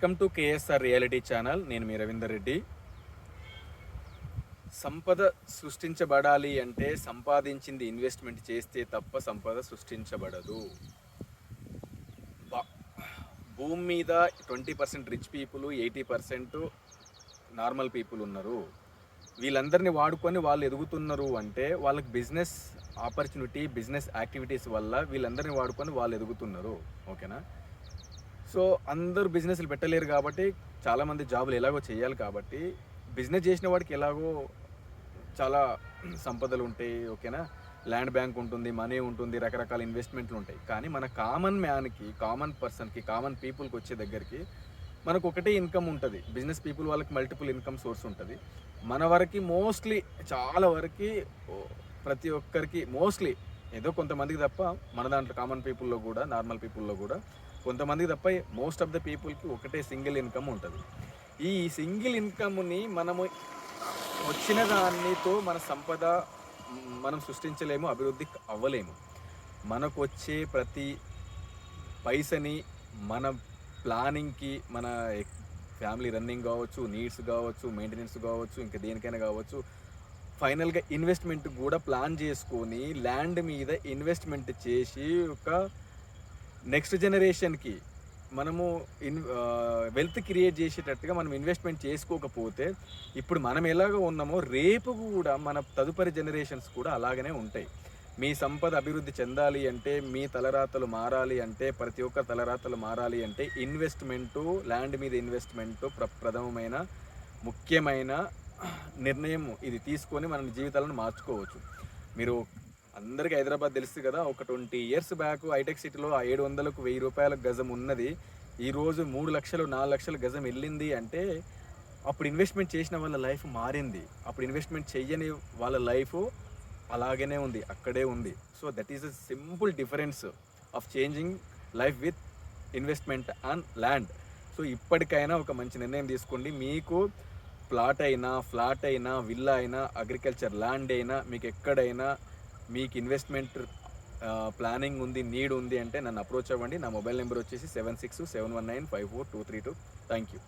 Welcome to KSR reality channel. నేను మీ రవీందర్ రెడ్డి. సంపద సృష్టించబడాలి అంటే సంపాదించింది ఇన్వెస్ట్మెంట్ చేస్తే తప్ప సంపద సృష్టించబడదు. భూమి మీద 20% రిచ్ పీపుల్, 80% నార్మల్ పీపుల్ ఉన్నారు. వీళ్ళందరినీ వాడుకొని వాళ్ళు ఎదుగుతున్నారు అంటే వాళ్ళకి బిజినెస్ ఆపర్చునిటీ, బిజినెస్ యాక్టివిటీస్ వల్ల వీళ్ళందరినీ వాడుకొని వాళ్ళు ఎదుగుతున్నారు. ఓకేనా? సో అందరూ బిజినెస్లు పెట్టలేరు కాబట్టి చాలామంది జాబులు ఎలాగో చేయాలి కాబట్టి బిజినెస్ చేసిన వాడికి ఎలాగో చాలా సంపదలు ఉంటాయి. ఓకేనా? ల్యాండ్ బ్యాంక్ ఉంటుంది, మనీ ఉంటుంది, రకరకాల ఇన్వెస్ట్మెంట్లు ఉంటాయి. కానీ మన కామన్ మ్యాన్కి, కామన్ పర్సన్కి, కామన్ పీపుల్కి వచ్చే దగ్గరికి మనకు ఒకటే ఇన్కమ్ ఉంటుంది. బిజినెస్ పీపుల్ వాళ్ళకి మల్టిపుల్ ఇన్కమ్ సోర్స్ ఉంటుంది. మన వరకు మోస్ట్లీ చాలా వరకు ప్రతి ఒక్కరికి మోస్ట్లీ ఏదో కొంతమందికి తప్ప, మన దాంట్లో కామన్ పీపుల్లో కూడా, నార్మల్ పీపుల్లో కూడా కొంతమందికి తప్ప మోస్ట్ ఆఫ్ ద పీపుల్కి ఒకటే సింగిల్ ఇన్కమ్ ఉంటుంది. ఈ సింగిల్ ఇన్కమ్ని మనము వచ్చిన దానితో మన సంపద మనం సృష్టించలేము, అభివృద్ధి అవ్వలేము. మనకు వచ్చే ప్రతి పైసని మన ప్లానింగ్కి, మన ఫ్యామిలీ రన్నింగ్ కావచ్చు, నీడ్స్ కావచ్చు, మెయింటెనెన్స్ కావచ్చు, ఇంకా దేనికైనా కావచ్చు, ఫైనల్గా ఇన్వెస్ట్మెంట్ కూడా ప్లాన్ చేసుకొని ల్యాండ్ మీద ఇన్వెస్ట్మెంట్ చేసి ఒక నెక్స్ట్ జనరేషన్కి మనము వెల్త్ క్రియేట్ చేసేటట్టుగా మనం ఇన్వెస్ట్మెంట్ చేసుకోకపోతే ఇప్పుడు మనం ఎలాగో ఉన్నామో రేపు కూడా మన తదుపరి జనరేషన్స్ కూడా అలాగనే ఉంటాయి. మీ సంపద అభివృద్ధి చెందాలి అంటే, మీ తలరాతలు మారాలి అంటే, ప్రతి ఒక్క తలరాతలు మారాలి అంటే ఇన్వెస్ట్మెంటు, ల్యాండ్ మీద ఇన్వెస్ట్మెంటు ప్రథమమైన ముఖ్యమైన నిర్ణయం. ఇది తీసుకొని మన జీవితాలను మార్చుకోవచ్చు. మీరు అందరికీ హైదరాబాద్ తెలుసు కదా, ఒక 20 years బ్యాక్ హైటెక్ సిటీలో 700కు 1000 రూపాయల గజం ఉన్నది ఈరోజు 3 లక్షలు 4 లక్షల గజం వెళ్ళింది అంటే అప్పుడు ఇన్వెస్ట్మెంట్ చేసిన వాళ్ళ లైఫ్ మారింది. అప్పుడు ఇన్వెస్ట్మెంట్ చెయ్యని వాళ్ళ లైఫ్ అలాగనే ఉంది, అక్కడే ఉంది. So that is a simple difference of changing life with investment and land. So ఇప్పటికైనా ఒక మంచి నిర్ణయం తీసుకోండి. మీకు ప్లాట్ అయినా, ఫ్లాట్ అయినా, విల్లా అయినా, అగ్రికల్చర్ ల్యాండ్ అయినా, మీకు ఎక్కడైనా మీకు ఇన్వెస్ట్మెంట్ ప్లానింగ్ ఉంది, నీడ్ ఉంది అంటే నన్ను అప్రోచ్ అవ్వండి. నా మొబైల్ నెంబర్ వచ్చేసి 7671954232. Thank you.